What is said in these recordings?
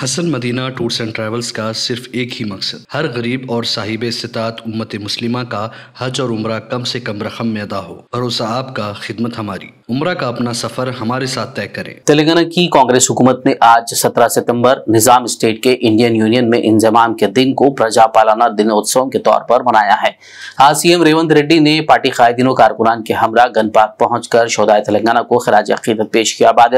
Hasan Madina tours and travels का सिर्फ एक ही मकसद, हर गरीब और साहिब इस्तिताअत उम्मत मुस्लिमा का हज और उम्रा कम से कम रकम में अदा हो। भरोसा आपका, खिदमत हमारी। उम्रा का अपना सफर हमारे साथ तय करें। तेलंगाना की कांग्रेस हुकूमत ने आज 17 सितंबर निजाम स्टेट के इंडियन यूनियन में इंजमाम के दिन को प्रजा पालना दिनोत्सव के तौर पर मनाया है। आज सीएम रेवंत रेड्डी ने पार्टी कायदीनों कारकुनान के हमरा गन पार्क पहुंचकर शोहदाए तेलंगाना को खिराज अकीदत पेश किया। बाद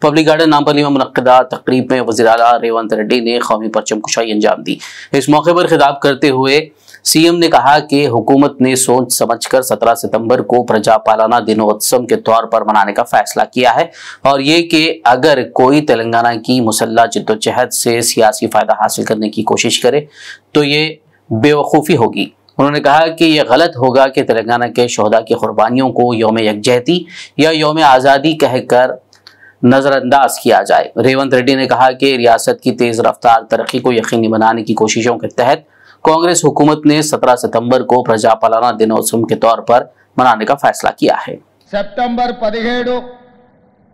पब्लिक गार्डन नामपल्ली में मुनक्किदा तकरीब में वज़ीर आला रेवंत रेड्डी ने कौमी परचम कुशाई अंजाम दी। इस मौके पर खिताब करते हुए सीएम ने कहा कि हुकूमत ने सोच समझकर 17 सितंबर को प्रजा पालना दिनोत्सव के तौर पर मनाने का फैसला किया है और ये कि अगर कोई तेलंगाना की मुसल्लह जिद्दोजहद से सियासी फायदा हासिल करने की कोशिश करे तो ये बेवकूफ़ी होगी। उन्होंने कहा कि यह गलत होगा कि तेलंगाना के शोहदा की कुर्बानियों को यौम यकजहती या यौम आज़ादी कहकर नजरअंदाज किया जाए। रेवंत रेड्डी ने कहा कि रियासत की तेज रफ्तार तरक्की को यकीनी बनाने की कोशिशों के तहत कांग्रेस हुकूमत ने 17 सितंबर को प्रजा पालना दिनोत्सव के तौर पर मनाने का फैसला किया है। सितंबर 17,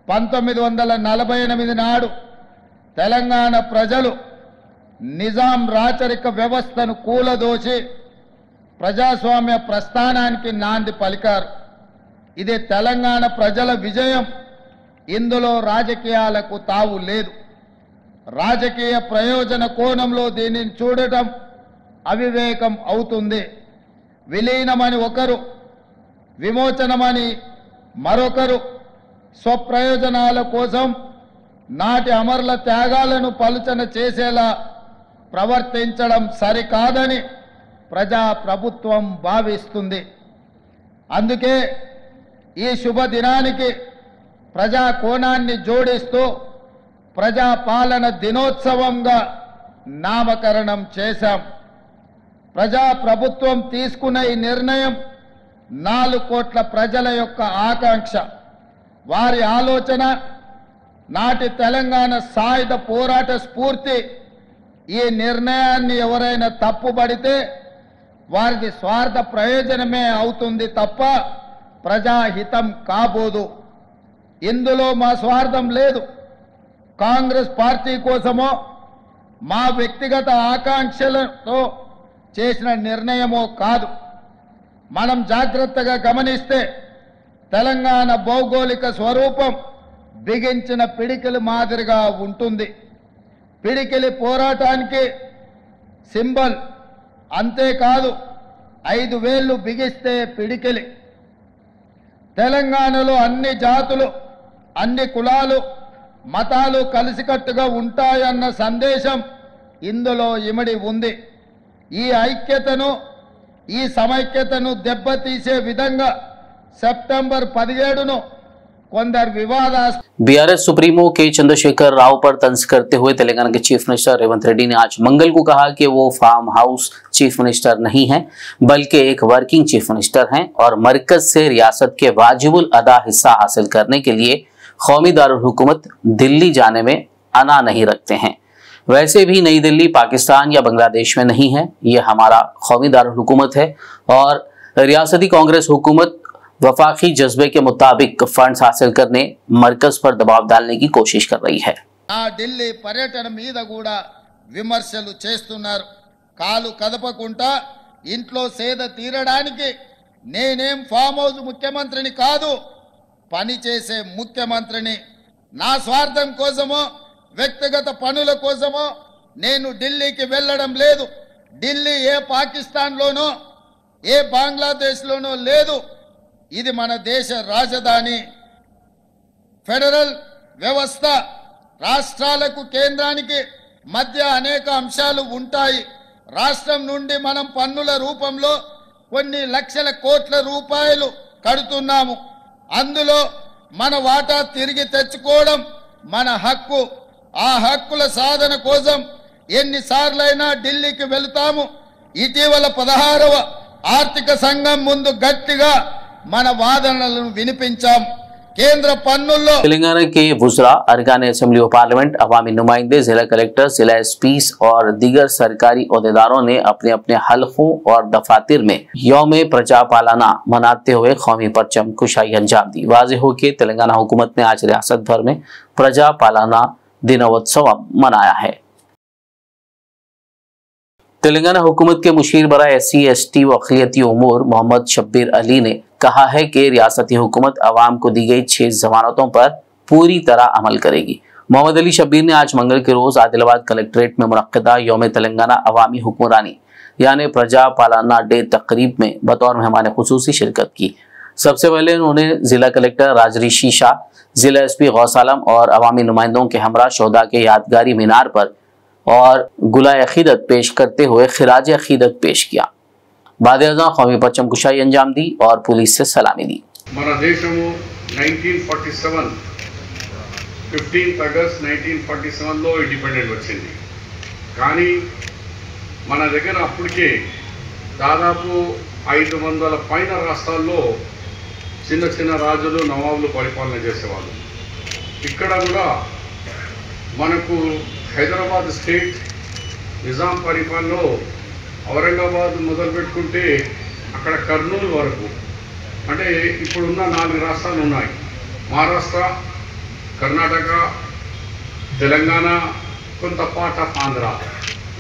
1948 నాడు తెలంగాణ ప్రజలు నిజాం రాచరిక వ్యవస్థను కూలదోసి ప్రజాస్వామ్య ప్రస్థానానికి నాంది పలికారు। ఇది తెలంగాణ ప్రజల విజయం। ఇందులో రాజకీయాలకు తావు లేదు। రాజకీయ ప్రయోజన కోణంలో దీనిని చూడటం అవివేకం అవుతుంది। విలీనమని ఒకరు, విమోచనమని మరొకరు స్వప్రయోజనాల కోసం నాటి అమరుల త్యాగాలను పలుచన చేసేలా ప్రవర్తించడం సరికాదని ప్రజా ప్రభుత్వం భావిస్తుంది। అందుకే ఈ శుభ దినానికి ప్రజా కోణాన్ని జోడిస్తూ ప్రజా పాలన దినోత్సవంగా నామకరణం చేశాం। ప్రజా ప్రభుత్వం తీసుకున్న ఈ నిర్ణయం 4 కోట్ల ప్రజల యొక్క ఆకాంక్ష, వారి ఆలోచన, నాటి తెలంగాణ సాయుధ పోరాట స్ఫూర్తి। ఈ నిర్ణయాన్ని ఎవరైనా తప్పుపడితే వారిది స్వార్థ ప్రయోజనమే అవుతుంది తప్ప ప్రజాహితం కాబోదు। ఇందులో మా స్వార్థం లేదు। కాంగ్రెస్ పార్టీ కోసమో మా వ్యక్తిగత ఆకాంక్షలతో చేసిన నిర్ణయమో కాదు। మనం జాగ్రత్తగా గమనిస్తే తెలంగాణ భౌగోళిక స్వరూపం బిగించిన పిడికిలి మాదిరిగా ఉంటుంది। పిడికిలి పోరాటానికి సింబల్, అంతేకాదు 5 వేళ్లు బిగిస్తే పిడికిలి। తెలంగాణలో అన్ని జాతులు, అన్ని కులాలు, మతాలు కలిసికట్టుగా ఉంటాయన్న సందేశం ఇందులో ఇమిడి ఉంది। ఈ ఐక్యతను, ఈ సమైక్యతను దెబ్బతీసే విధంగా సితంబర్ 17ను కొందరు వివాదాస్పద बीआरएस सुप्रीमो के चंद्रशेखर राव पर तंज करते हुए तेलंगाना के चीफ मिनिस्टर रेवंत रेड्डी ने आज मंगल को कहा कि वो फार्म हाउस चीफ मिनिस्टर नहीं है बल्कि एक वर्किंग चीफ मिनिस्टर हैं और मरकज से रियासत के वाजिबुल अदा हिस्सा हासिल करने के लिए कौमी दारुल हुकूमत दिल्ली जाने में अना नहीं रखते हैं। वैसे भी नई दिल्ली पाकिस्तान या बांग्लादेश में नहीं है, ये हमारा कौमी दारुल हुकूमत है और रियासती कांग्रेस हुकूमत वफाकी जज्बे के मुताबिक फंड्स हासिल करने मरकज पर दबाव डालने की कोशिश कर रही है। ఢిల్లీ పర్యటన మీద కూడా విమర్శలు చేస్తున్నారు। కాలు కదపకుండా ఇంట్లో సేద తీరడానికి నేనేం ఫామ్ హౌస్ ముఖ్యమంత్రిని కాదు, పని చేసే ముఖ్యమంత్రిని। నా స్వార్థం కోసమో వ్యక్తిగత పనుల కోసమో నేను ఢిల్లీకి వెళ్ళడం లేదు। ఢిల్లీ ఏ పాకిస్తాన్లోనో ఏ బంగ్లాదేశ్లోనో లేదు। ఇది మన దేశ రాజధాని। ఫెడరల్ వ్యవస్థ రాష్ట్రాలకు కేంద్రానికి మధ్య అనేక అంశాలు ఉంటాయి। రాష్ట్రం నుండి మనం పన్నుల రూపంలో కొన్ని లక్షల కోట్ల రూపాయలు కడుతున్నాము। అందులో మన వాటా తిరిగి తెచ్చుకోవడం మన హక్కు। ఆ హక్కుల సాధన కోసం ఎన్నిసార్లైనా ఢిల్లీకి వెళ్తాము। ఇటీవల 16వ ఆర్థిక సంఘం ముందు గట్టిగా మన వాదనలను వినిపించాం। केंद्र पन्नुल्लो तेलंगाना के वुज़रा, अरकान असेंबली व पार्लियामेंट, अवामी नुमाइंदे, जिला कलेक्टर, जिला एसपीस और दीगर सरकारी ओहदेदारों ने अपने अपने हलकों और दफातर में यौम प्रजा पालना मनाते हुए कौमी परचम कुशाई अंजाम दी। वाज़ेह हो कि तेलंगाना हुकूमत ने आज रियासत भर में प्रजा पालना दिनोत्सव मनाया है। तेलंगाना हुकूमत के मुशीर बरा SC/ST व अक़लियती उमूर मोहम्मद शब्बीर अली ने कहा है कि रियासती हुकूमत अवाम को दी गई 6 जमानतों पर पूरी तरह अमल करेगी। मोहम्मद अली शब्बीर ने आज मंगल के रोज आदिलाबाद कलेक्ट्रेट में मुनक्किदा यौम तेलंगाना अवामी हुक्मरानी यानी प्रजा पालना डे तकरीब में बतौर मेहमान खुसूसी शिरकत की। सबसे पहले उन्होंने जिला कलेक्टर राजऋषि शाह, जिला SP गौस आलम और अवामी नुमाइंदों के हमरा शोहदा के यादगारी मीनार पर और गुलाए अकीदत पेश करते हुए खिराज अकीदत पेश किया। बाद-ए-आज़म कौमी परचम कुशाई अंजाम दी और पुलिस से सलामी दी। మన దేశము 1947 15th ఆగస్ట్ 1947లో ఇండిపెండెంట్ వచ్చింది. కానీ మన దగ్గర అప్పటికే దాదాపు 500 పైన రాష్ట్రాల్లో చిన్న చిన్న రాజులు నవాబులు పరిపాలన చేసేవాళ్ళు. ఇక్కడ కూడా మనకు హైదరాబాద్ స్టేట్ నిజాం పరిపాలనలో ఔరంగాబాద్ మొదలు పెట్టుకుంటే అక్కడ కర్నూలు వరకు అంటే ఇప్పుడున్న 4 రాష్ట్రాలు ఉన్నాయి. మహారాష్ట్ర, కర్ణాటక, తెలంగాణ, కొంత పార్ట్ ఆఫ్ ఆంధ్ర,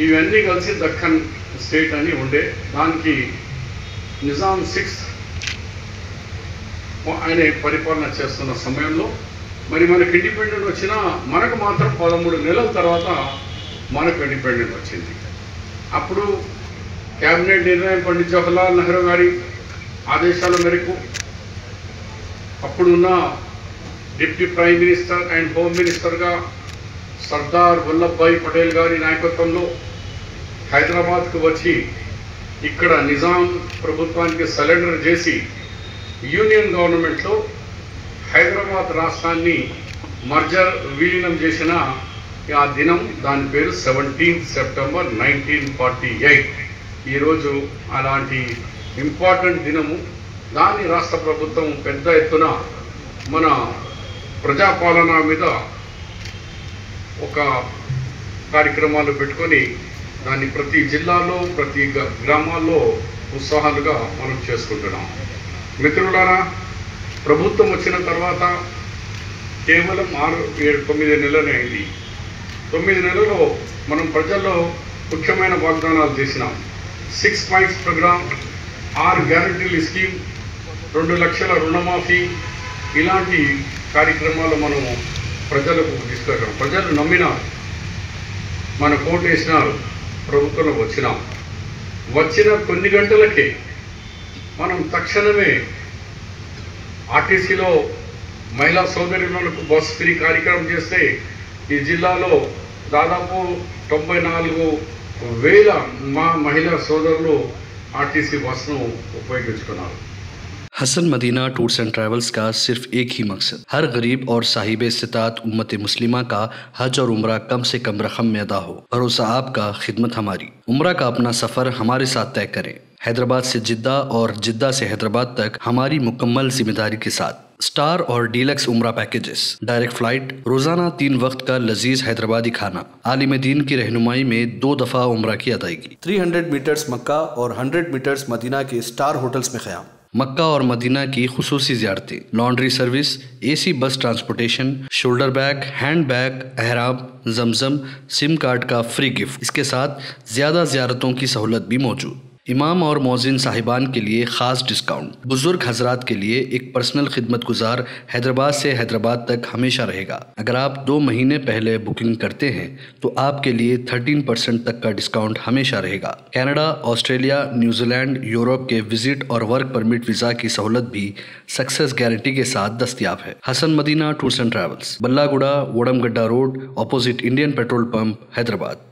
ఇవన్నీ కలిసి దక్కన్ స్టేట్ అని ఉండే. దానికి నిజాం 6 ఆయన పరిపాలన చేస్తున్న సమయంలో మరి మనకు ఇండిపెండెంట్ వచ్చినా మనకు మాత్రం 13 నెలల తర్వాత మనకు ఇండిపెండెంట్ వచ్చింది. అప్పుడు క్యాబినెట్ నిర్ణయం పండిత్ జవహర్లాల్ నెహ్రూ గారి ఆదేశాల మేరకు అప్పుడున్న deputy prime minister and home మినిస్టర్గా సర్దార్ వల్లభాయ్ పటేల్ గారి నాయకత్వంలో హైదరాబాద్కు వచ్చి ఇక్కడ నిజాం ప్రభుత్వానికి సరెండర్ చేసి యూనియన్ గవర్నమెంట్లో హైదరాబాద్ రాష్ట్రాన్ని మర్జర్ విలీనం చేసిన ఆ దినం, దాని పేరు 17th సెప్టెంబర్ 1948. ఈరోజు అలాంటి ఇంపార్టెంట్ దినము. దాన్ని రాష్ట్ర ప్రభుత్వం పెద్ద ఎత్తున మన ప్రజాపాలన మీద ఒక కార్యక్రమాలు పెట్టుకొని దాన్ని ప్రతి జిల్లాలో ప్రతి గ్రామాల్లో ఉత్సాహాలుగా మనం చేసుకుంటున్నాం. మిత్రులారా, ప్రభుత్వం వచ్చిన తర్వాత కేవలం 6-9 నెలలే అయింది. 9 నెలల్లో మనం ప్రజల్లో ముఖ్యమైన వాగ్దానాలు చేసినాం. 6 పాయింట్స్ ప్రోగ్రామ్, 6 గ్యారంటీల స్కీమ్, 2 లక్షల రుణమాఫీ, ఇలాంటి కార్యక్రమాలు మనం ప్రజలకు తీసుకెళ్ళాం. ప్రజలు నమ్మినారు, మన కోట్ వేసినారు, ప్రభుత్వంలో వచ్చినాం. వచ్చిన కొన్ని గంటలకే మనం తక్షణమే ఆర్టీసీలో మహిళా సోదరులకు బస్ ఫ్రీ కార్యక్రమం చేస్తే ఈ జిల్లాలో దాదాపు 94,000 మా మహిళా సోదరులు ఆర్టీసీ బస్సును ఉపయోగించుకున్నారు. Hasan Madina tours and travels का सिर्फ एक ही मकसद हर गरीब और साहिब इस्तात उम्मत मुस्लिमा का हज और उम्रा कम से कम रकम में अदा हो। भरोसा आपका, खिदमत हमारी। उम्रा का अपना सफ़र हमारे साथ तय करें। हैदराबाद से जिद्दा और जिद्दा से हैदराबाद तक हमारी मुकम्मल जिम्मेदारी के साथ। स्टार और डीलक्स उम्रा पैकेजेस, डायरेक्ट फ्लाइट, रोजाना 3 वक्त का लजीज हैदराबादी खाना, आलिम दीन की रहनुमाई में 2 दफ़ा उम्रा की अदायगी, 300 मीटर्स मक्का और 100 मीटर्स मदीना के स्टार होटल्स में क़याम, मक्का और मदीना की खुसूसी ज़ियारतें, laundry service, AC bus transportation, shoulder bag, hand bag, अहराम, जमजम, सिम कार्ड का फ्री गिफ्ट। इसके साथ ज़्यादा ज़ियारतों की सहूलत भी मौजूद। इमाम और मौज़िन साहिबान के लिए ख़ास डिस्काउंट। बुजुर्ग हजरात के लिए एक पर्सनल खिदमत गुजार हैदराबाद से हैदराबाद तक हमेशा रहेगा। अगर आप 2 महीने पहले बुकिंग करते हैं तो आपके लिए 13% तक का डिस्काउंट हमेशा रहेगा। कनाडा, ऑस्ट्रेलिया, न्यूजीलैंड, यूरोप के विजिट और वर्क परमिट वीज़ा की सहूलत भी सक्सेस गारंटी के साथ दस्तियाब है। Hasan Madina tours and travels, Ballaguda, Vodamgadda road, opposite Indian petrol pump, Hyderabad.